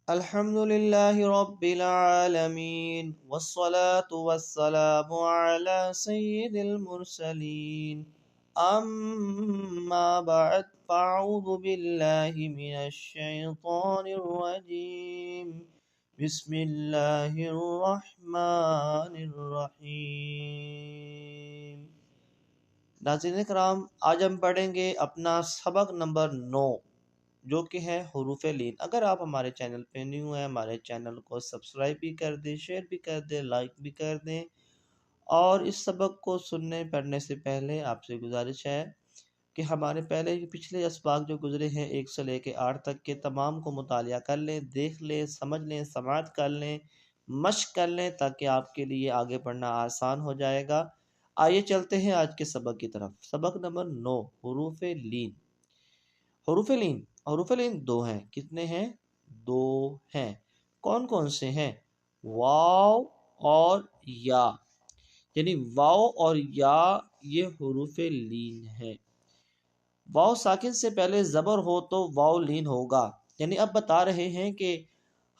الحمد لله رب العالمين والصلاة والسلام على سيد المرسلين أما بعد فأعوذ بالله من الشيطان الرجيم بسم الله الرحمن الرحيم. ناظرین کرام، آج ہم پڑھیں گے اپنا سبق نمبر 9 جو کہ ہے حروف لین. اگر آپ ہمارے چینل پہ نیو ہیں، ہمارے چینل کو سبسکرائب بھی کر دیں، شیئر بھی کر دیں، لائک بھی کر دیں. اور اس سبق کو سننے پڑھنے سے پہلے آپ سے گزارش ہے کہ ہمارے پچھلے اسباق جو گزرے ہیں 1 سے لے کے 8 تک کے تمام کو مطالعہ کر لیں، دیکھ لیں، سمجھ لیں، سماعت کر لیں، مشق کر لیں تاکہ آپ کے لیے آگے پڑھنا آسان ہو جائے گا. آئیے چلتے ہیں آج کے سبق کی طرف. سبق نمبر 9 حروف لین. حروف لین 2 ہیں. کتنے ہیں؟ 2 ہیں. کون کون سے ہیں؟ واو اور یا، یعنی واو اور یا یہ حروف لین ہے. واو ساکن سے پہلے زبر ہو تو واو لین ہوگا. یعنی اب بتا رہے ہیں کہ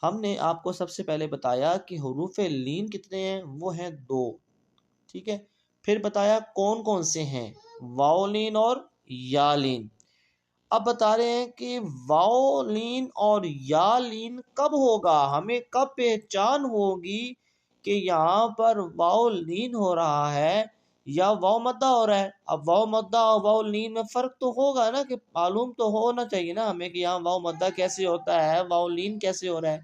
ہم نے آپ کو سب سے پہلے بتایا کہ حروف لین کتنے ہیں، وہ ہیں 2. ٹھیک ہے. پھر بتایا کون کون سے ہیں، واو لین اور یا لین. اب بتا رہے ہیں کہ واو لین اور یا لین کب ہوگا، ہمیں کب پہچان ہوگی کہ یہاں پر واو لین ہو رہا ہے یا واو مدہ ہو رہا ہے. اب واو مدہ اور واو لین میں فرق تو ہوگا نا، کہ معلوم تو ہونا چاہیے نا ہمیں کہ یہاں واو مدہ کیسے ہوتا ہے، واو لین کیسے ہو رہا ہے.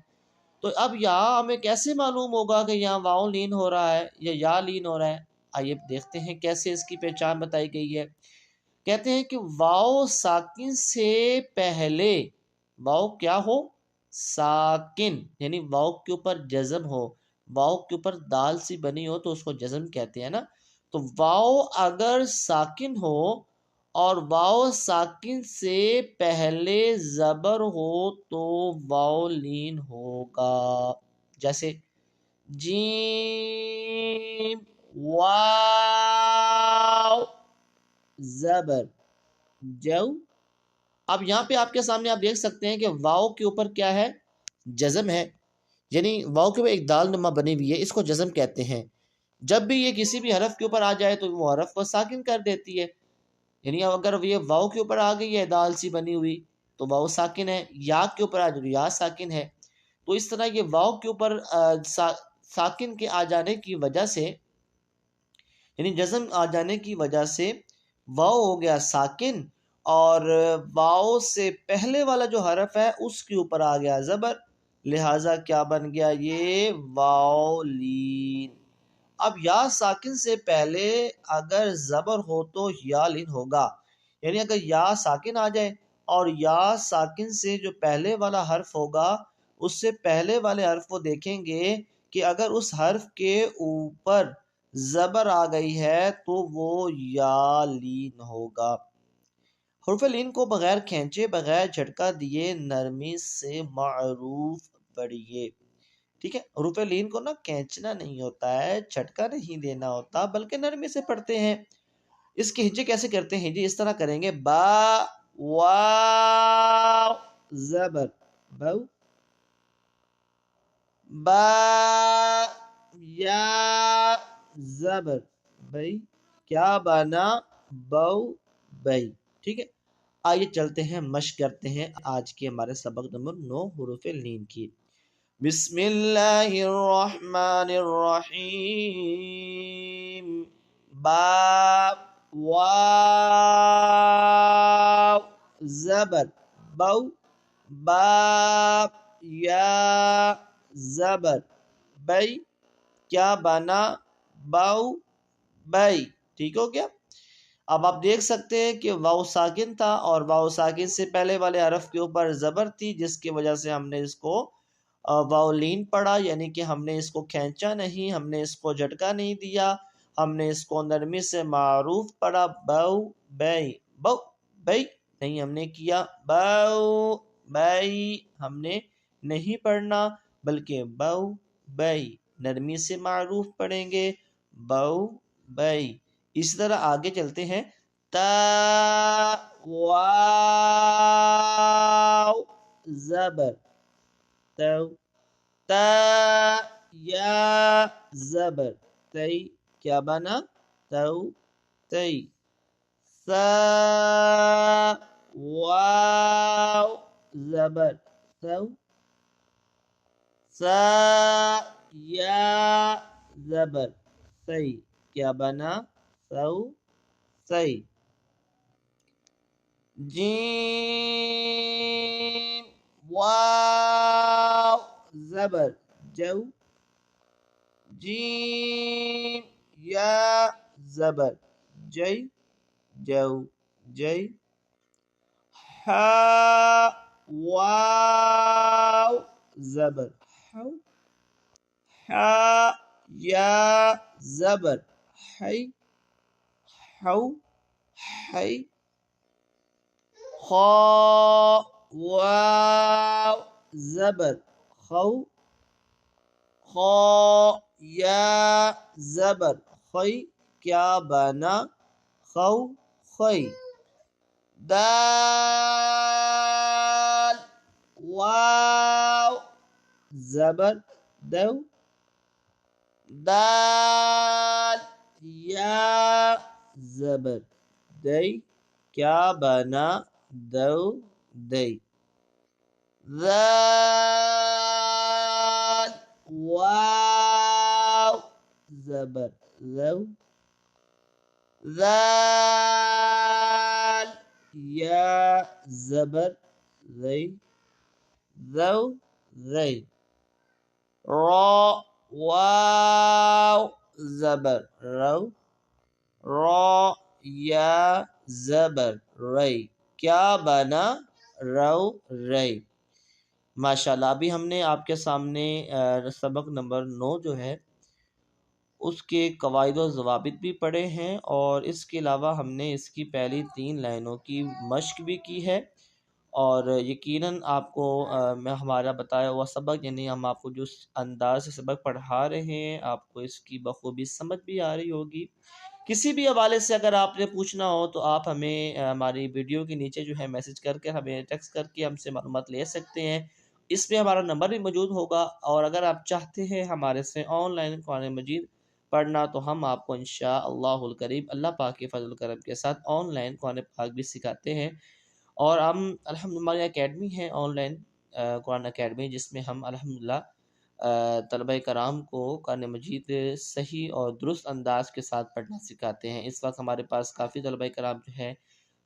تو اب یہاں ہمیں کیسے معلوم ہوگا کہ یہاں واو لین ہو رہا ہے یا لین ہو رہا ہے. آئیے دیکھتے ہیں کیسے اس کی پہچان بتائی گئی ہے. کہتے ہیں کہ واو ساکن سے پہلے، واو کیا ہو؟ ساکن، یعنی واو کے اوپر جزم ہو، واو کے اوپر دال سی بنی ہو تو اس کو جزم کہتے ہیں نا. تو واو اگر ساکن ہو اور واو ساکن سے پہلے زبر ہو تو واو لین ہوگا. جیسے جیم واو زبر جو. اب یہاں پہ آپ کے سامنے آپ دیکھ سکتے ہیں کہ واو کے اوپر کیا ہے؟ جزم ہے. یعنی واو کے اوپر ایک دال نما بنی ہوئی ہے، اس کو جزم کہتے ہیں. جب بھی یہ کسی بھی حرف کے اوپر آ جائے تو وہ حرف کو ساکن کر دیتی ہے. یعنی اگر یہ واو کے اوپر آ گئی ہے دال سی بنی ہوئی تو واو ساکن ہے، یا کے اوپر آ جائے یا ساکن ہے. تو اس طرح یہ واو کے اوپر ساکن کے آ جانے کی وجہ سے، یعنی جزم آ جانے کی وجہ سے واو ہو گیا ساکن، اور واو سے پہلے والا جو حرف ہے اس کے اوپر آ گیا زبر، لہٰذا کیا بن گیا؟ یہ واو لین. اب یا ساکن سے پہلے اگر زبر ہو تو یا لین ہوگا. یعنی اگر یا ساکن آ جائے اور یا ساکن سے جو پہلے والا حرف ہوگا اس سے پہلے والے حرف کو دیکھیں گے کہ اگر اس حرف کے اوپر زبر آ گئی ہے تو وہ یا لین ہوگا. حرف لین کو بغیر کھینچے، بغیر جھٹکا دیے نرمی سے معروف پڑھیے. ٹھیک ہے. حروف لین کو نا کھینچنا نہیں ہوتا ہے، جھٹکا نہیں دینا ہوتا، بلکہ نرمی سے پڑھتے ہیں. اس کے ہجے کیسے کرتے ہیں؟ جی اس طرح کریں گے: با واو زبر بو، با یا زبر بئی، کیا بنا؟ بو بئی. ٹھیک ہے. آئیے چلتے ہیں، مشق کرتے ہیں آج کے ہمارے سبق نمبر 9 حروف لین کی. بسم اللہ الرحمن الرحیم. با واو زبر بو، با یا زبر بئی، کیا بنا؟ بو بئی. ٹھیک ہو گیا. اب آپ دیکھ سکتے ہیں کہ واو ساکن تھا اور واو ساکن سے پہلے والے حرف کے اوپر زبر تھی، جس کی وجہ سے ہم نے اس کو واو لین پڑھا. یعنی کہ ہم نے اس کو کھینچا نہیں، ہم نے اس کو جھٹکا نہیں دیا، ہم نے اس کو نرمی سے معروف پڑھا. بو بئی، بو بئی نہیں ہم نے کیا، بو بئی ہم نے نہیں پڑھنا، بلکہ بو بئی نرمی سے معروف پڑھیں گے. بو بئی. اسی طرح آگے چلتے ہیں. تا واو زبر تو تا یا زبر تی کیا بنا تو تی سا واو زبر سو سا یا زبر سی کیا بنا سو سی جیم واو زبر جو جیم یا زبر جی جو جی ہا واو زبر حو ہا یا زبر حی حو حی خا واو زبر خو خا یا زبر خی کیا بنا خو خی دال واو زبر دو دال یا زبر دی کیا بنا دو دی ذال واو زبر ذو ذال یا زبر ذی ذو ذی را واو زبر رو را یا زبر ری کیا بنا رو ری ماشاءاللہ ابھی ہم نے آپ کے سامنے سبق نمبر 9 جو ہے اس کے قواعد و ضوابط بھی پڑھے ہیں اور اس کے علاوہ ہم نے اس کی پہلی 3 لائنوں کی مشق بھی کی ہے اور یقیناً آپ کو میں ہمارا بتایا ہوا سبق یعنی ہم آپ کو جو انداز سے سبق پڑھا رہے ہیں آپ کو اس کی بخوبی سمجھ بھی آ رہی ہوگی کسی بھی حوالے سے اگر آپ نے پوچھنا ہو تو آپ ہمیں ہماری ویڈیو کے نیچے جو ہے میسج کر کے ہمیں ٹیکسٹ کر کے ہم سے معلومات لے سکتے ہیں اس میں ہمارا نمبر بھی موجود ہوگا اور اگر آپ چاہتے ہیں ہمارے سے آن لائن قرآن مجید پڑھنا تو ہم آپ کو انشاءاللہ الکریم اللہ پاک کے فضل و کرم کے ساتھ آن لائن قرآن پاک بھی سکھاتے ہیں اور ہم الحمدللہ ہماری اکیڈمی ہے آن لائن قرآن اکیڈمی جس میں ہم الحمدللہ طلبہ کرام کو قرآن مجید صحیح اور درست انداز کے ساتھ پڑھنا سکھاتے ہیں اس وقت ہمارے پاس کافی طلبہ کرام جو ہے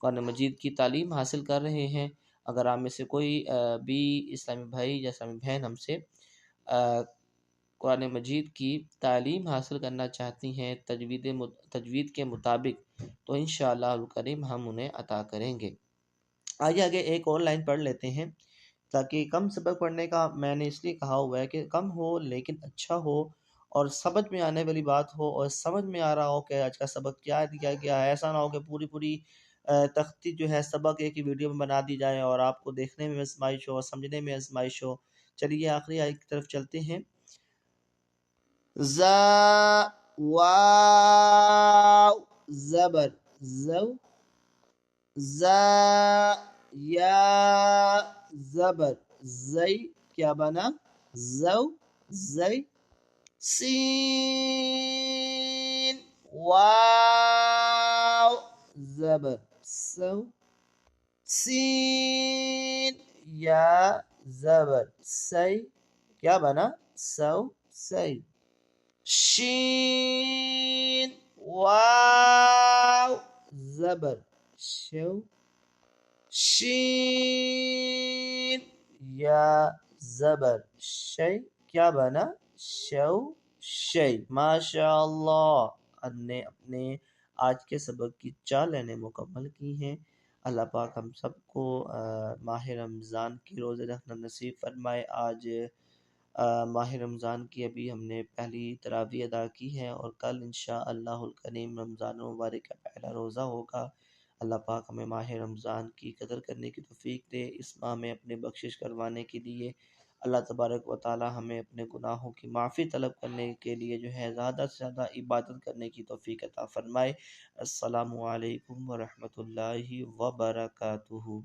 قرآن مجید کی تعلیم حاصل کر رہے ہیں اگر آپ میں سے کوئی بھی اسلامی بھائی یا اسلامی بہن ہم سے قرآن مجید کی تعلیم حاصل کرنا چاہتی ہیں تجوید کے مطابق تو انشاءاللہ الکریم ہم انہیں عطا کریں گے آگے ایک اور لائن پڑھ لیتے ہیں تاکہ کم سبق پڑھنے کا میں نے اس لیے کہا ہوا ہے کہ کم ہو لیکن اچھا ہو اور سمجھ میں آنے والی بات ہو اور سمجھ میں آ رہا ہو کہ آج کا سبق کیا دیا گیا ہے ایسا نہ ہو کہ پوری تختی جو ہے سبق ایک ہی ویڈیو میں بنا دی جائے اور آپ کو دیکھنے میں آزمائش ہو اور سمجھنے میں آزمائش ہو چلیے آخری آیت کی طرف چلتے ہیں زا واو زبر زو زا یا زبر زی کیا بنا زو زی سین واو زبر سو سین یا زبر سی کیا بنا سو سی شین واو زبر شو شین یا زبر شی کیا بنا شو شی ماشاء اللہ ہم نے اپنے آج کے سبق کی 4 لائنیں مکمل کی ہیں اللہ پاک ہم سب کو ماہ رمضان کی روزے رکھنا نصیب فرمائے آج ماہ رمضان کی ابھی ہم نے پہلی تراویح ادا کی ہے اور کل انشاءاللہ الکریم رمضان مبارک کا پہلا روزہ ہوگا اللہ پاک ہمیں ماہ رمضان کی قدر کرنے کی توفیق دے اس ماہ میں اپنے بخشش کروانے کے لیے اللہ تبارک و تعالی ہمیں اپنے گناہوں کی معافی طلب کرنے کے لیے جو ہے زیادہ سے زیادہ عبادت کرنے کی توفیق عطا فرمائے السلام علیکم ورحمۃ اللہ وبرکاتہ